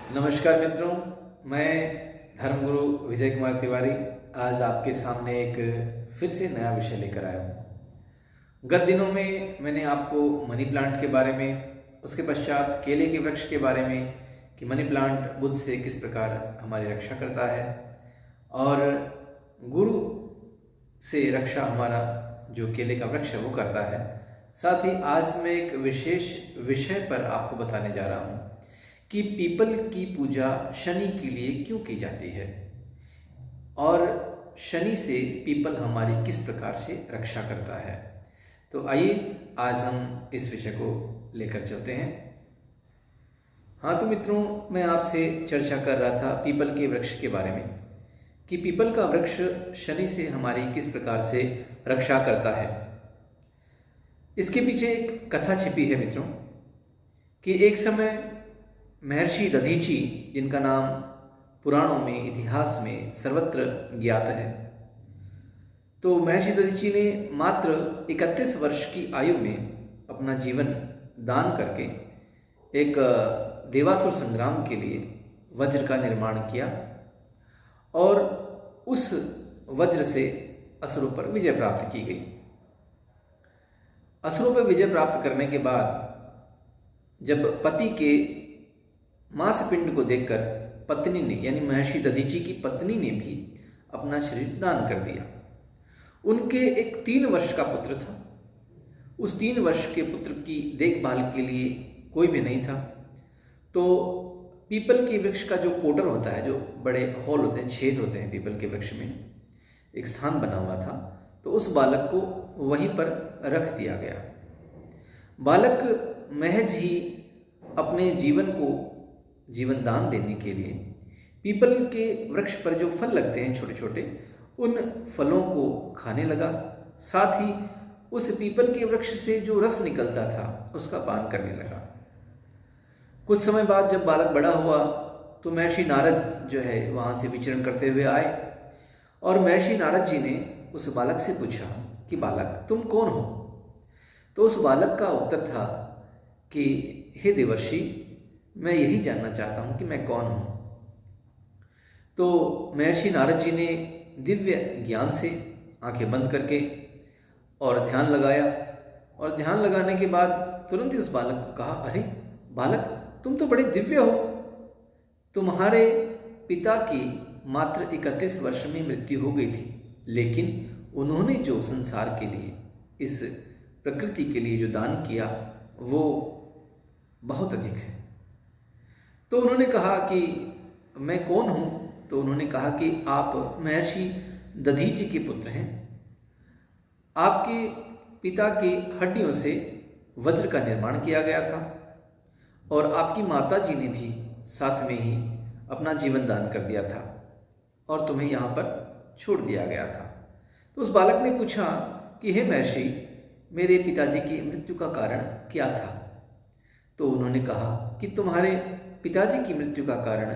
नमस्कार मित्रों, मैं धर्मगुरु विजय कुमार तिवारी आज आपके सामने एक फिर से नया विषय लेकर आया हूँ। गत दिनों में मैंने आपको मनी प्लांट के बारे में, उसके पश्चात केले के वृक्ष के बारे में कि मनी प्लांट बुध से किस प्रकार हमारी रक्षा करता है और गुरु से रक्षा हमारा जो केले का वृक्ष है वो करता है। साथ ही आज मैं एक विशेष विषय पर आपको बताने जा रहा हूँ कि पीपल की पूजा शनि के लिए क्यों की जाती है और शनि से पीपल हमारी किस प्रकार से रक्षा करता है। तो आइए आज हम इस विषय को लेकर चलते हैं। हाँ तो मित्रों, मैं आपसे चर्चा कर रहा था पीपल के वृक्ष के बारे में कि पीपल का वृक्ष शनि से हमारी किस प्रकार से रक्षा करता है। इसके पीछे एक कथा छिपी है मित्रों कि एक समय महर्षि दधीची, जिनका नाम पुराणों में, इतिहास में सर्वत्र ज्ञात है, तो महर्षि दधीची ने मात्र 31 वर्ष की आयु में अपना जीवन दान करके एक देवासुर संग्राम के लिए वज्र का निर्माण किया और उस वज्र से असुरों पर विजय प्राप्त की गई। असुरों पर विजय प्राप्त करने के बाद जब पति के मांसपिंड को देखकर पत्नी ने, यानी महर्षि दधीची की पत्नी ने भी अपना शरीर दान कर दिया। उनके एक 3 वर्ष का पुत्र था। उस 3 वर्ष के पुत्र की देखभाल के लिए कोई भी नहीं था। तो पीपल के वृक्ष का जो कोटर होता है, जो बड़े होल होते हैं, छेद होते हैं पीपल के वृक्ष में, एक स्थान बना हुआ था। तो उस बालक को वहीं पर रख दिया गया। बालक महज ही अपने जीवन को जीवन दान देने के लिए पीपल के वृक्ष पर जो फल लगते हैं छोटे छोटे, उन फलों को खाने लगा। साथ ही उस पीपल के वृक्ष से जो रस निकलता था उसका पान करने लगा। कुछ समय बाद जब बालक बड़ा हुआ तो महर्षि नारद जो है वहाँ से विचरण करते हुए आए और महर्षि नारद जी ने उस बालक से पूछा कि बालक तुम कौन हो। तो उस बालक का उत्तर था कि हे देवर्षि, मैं यही जानना चाहता हूं कि मैं कौन हूं। तो महर्षि नारद जी ने दिव्य ज्ञान से आंखें बंद करके और ध्यान लगाया और ध्यान लगाने के बाद तुरंत ही उस बालक को कहा, अरे बालक, तुम तो बड़े दिव्य हो। तुम्हारे पिता की मात्र 31 वर्ष में मृत्यु हो गई थी, लेकिन उन्होंने जो संसार के लिए, इस प्रकृति के लिए जो दान किया वो बहुत अधिक है। तो उन्होंने कहा कि मैं कौन हूं। तो उन्होंने कहा कि आप महर्षि दधीची के पुत्र हैं। आपके पिता की हड्डियों से वज्र का निर्माण किया गया था और आपकी माता जी ने भी साथ में ही अपना जीवन दान कर दिया था और तुम्हें यहाँ पर छोड़ दिया गया था। तो उस बालक ने पूछा कि हे महर्षि, मेरे पिताजी की मृत्यु का कारण क्या था। तो उन्होंने कहा कि तुम्हारे पिताजी की मृत्यु का कारण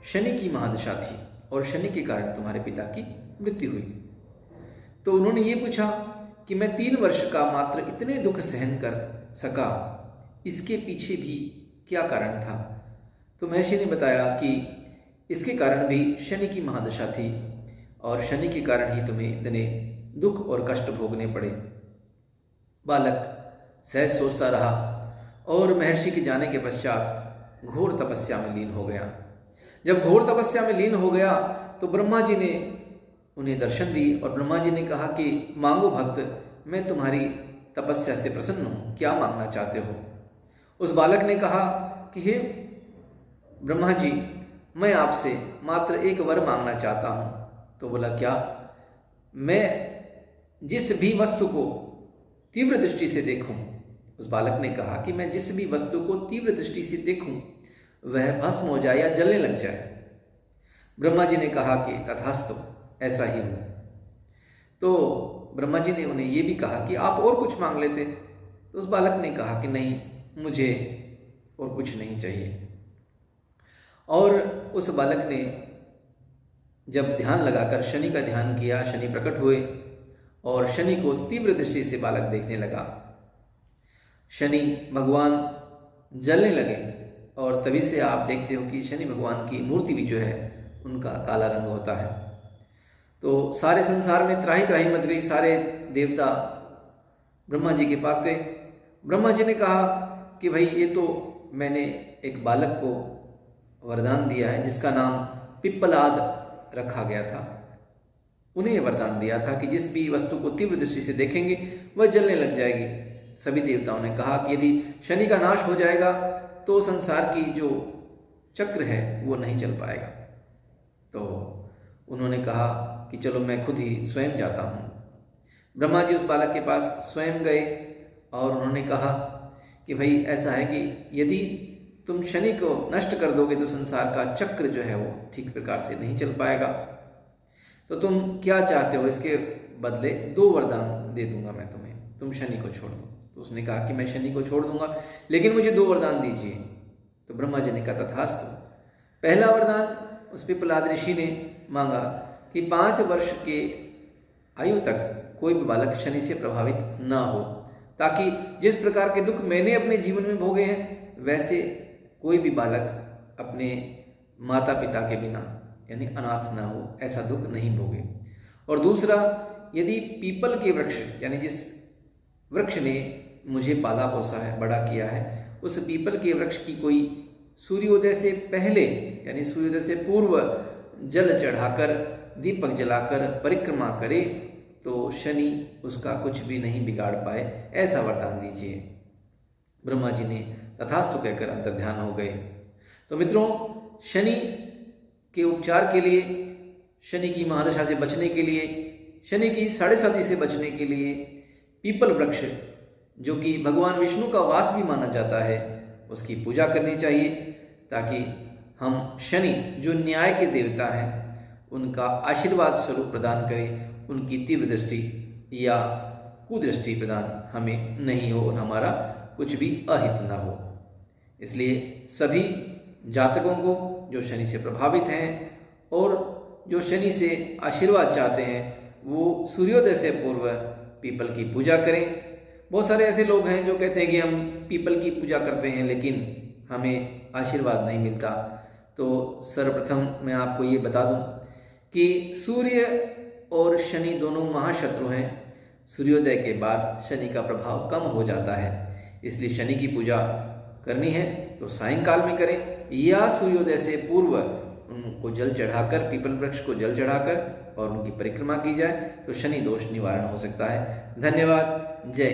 शनि की महादशा थी और शनि के कारण तुम्हारे पिता की मृत्यु हुई। तो उन्होंने ये पूछा कि मैं 3 वर्ष का मात्र इतने दुख सहन कर सका, इसके पीछे भी क्या कारण था। तो महर्षि ने बताया कि इसके कारण भी शनि की महादशा थी और शनि के कारण ही तुम्हें इतने दुख और कष्ट भोगने पड़े। बालक सहज सोचता रहा और महर्षि के जाने के पश्चात घोर तपस्या में लीन हो गया। जब घोर तपस्या में लीन हो गया तो ब्रह्मा जी ने उन्हें दर्शन दी और ब्रह्मा जी ने कहा कि मांगो भक्त, मैं तुम्हारी तपस्या से प्रसन्न हूं, क्या मांगना चाहते हो। उस बालक ने कहा कि हे ब्रह्मा जी, मैं आपसे मात्र एक वर मांगना चाहता हूं। तो बोला, क्या। मैं जिस भी वस्तु को तीव्र दृष्टि से देखूं। उस बालक ने कहा कि मैं जिस भी वस्तु को तीव्र दृष्टि से देखूं वह भस्म हो जाए या जलने लग जाए। ब्रह्मा जी ने कहा कि तथास्तु, ऐसा ही हो। तो ब्रह्मा जी ने उन्हें यह भी कहा कि आप और कुछ मांग लेते। तो उस बालक ने कहा कि नहीं, मुझे और कुछ नहीं चाहिए। और उस बालक ने जब ध्यान लगाकर शनि का ध्यान किया, शनि प्रकट हुए और शनि को तीव्र दृष्टि से बालक देखने लगा। शनि भगवान जलने लगे और तभी से आप देखते हो कि शनि भगवान की मूर्ति भी जो है उनका काला रंग होता है। तो सारे संसार में त्राही त्राही मच गई। सारे देवता ब्रह्मा जी के पास गए। ब्रह्मा जी ने कहा कि भाई ये तो मैंने एक बालक को वरदान दिया है जिसका नाम पिप्पलाद रखा गया था। उन्हें वरदान दिया था कि जिस भी वस्तु को तीव्र दृष्टि से देखेंगे वह जलने लग जाएगी। सभी देवताओं ने कहा कि यदि शनि का नाश हो जाएगा तो संसार की जो चक्र है वो नहीं चल पाएगा। तो उन्होंने कहा कि चलो मैं खुद ही स्वयं जाता हूँ। ब्रह्मा जी उस बालक के पास स्वयं गए और उन्होंने कहा कि भाई ऐसा है कि यदि तुम शनि को नष्ट कर दोगे तो संसार का चक्र जो है वो ठीक प्रकार से नहीं चल पाएगा। तो तुम क्या चाहते हो, इसके बदले 2 वरदान दे दूंगा मैं तुम्हें, तुम शनि को छोड़ दो। तो उसने कहा कि मैं शनि को छोड़ दूंगा लेकिन मुझे 2 वरदान दीजिए। तो ब्रह्मा जी ने कहा तथास्तु। पहला वरदान उस पिप्पलाद ऋषि ने मांगा कि 5 वर्ष के आयु तक कोई भी बालक शनि से प्रभावित ना हो, ताकि जिस प्रकार के दुख मैंने अपने जीवन में भोगे हैं वैसे कोई भी बालक अपने माता पिता के बिना यानी अनाथ ना हो, ऐसा दुख नहीं भोगे। और दूसरा, यदि पीपल के वृक्ष यानी जिस वृक्ष ने मुझे पाला पोसा है, बड़ा किया है, उस पीपल के वृक्ष की कोई सूर्योदय से पहले यानी सूर्योदय से पूर्व जल चढ़ाकर दीपक जलाकर परिक्रमा करे तो शनि उसका कुछ भी नहीं बिगाड़ पाए, ऐसा वरदान दीजिए। ब्रह्मा जी ने तथास्तु कहकर अंतर्ध्यान हो गए। तो मित्रों, शनि के उपचार के लिए, शनि की महादशा से बचने के लिए, शनि की 7.5 से बचने के लिए पीपल वृक्ष जो कि भगवान विष्णु का वास भी माना जाता है उसकी पूजा करनी चाहिए, ताकि हम शनि जो न्याय के देवता हैं उनका आशीर्वाद स्वरूप प्रदान करें, उनकी तीव्र दृष्टि या कुदृष्टि प्रदान हमें नहीं हो और हमारा कुछ भी अहित ना हो। इसलिए सभी जातकों को जो शनि से प्रभावित हैं और जो शनि से आशीर्वाद चाहते हैं वो सूर्योदय से पूर्व पीपल की पूजा करें। बहुत सारे ऐसे लोग हैं जो कहते हैं कि हम पीपल की पूजा करते हैं लेकिन हमें आशीर्वाद नहीं मिलता। तो सर्वप्रथम मैं आपको ये बता दूं कि सूर्य और शनि दोनों महाशत्रु हैं। सूर्योदय के बाद शनि का प्रभाव कम हो जाता है, इसलिए शनि की पूजा करनी है तो सायंकाल में करें या सूर्योदय से पूर्व उनको जल चढ़ाकर, पीपल वृक्ष को जल चढ़ाकर और उनकी परिक्रमा की जाए तो शनि दोष निवारण हो सकता है। धन्यवाद। जय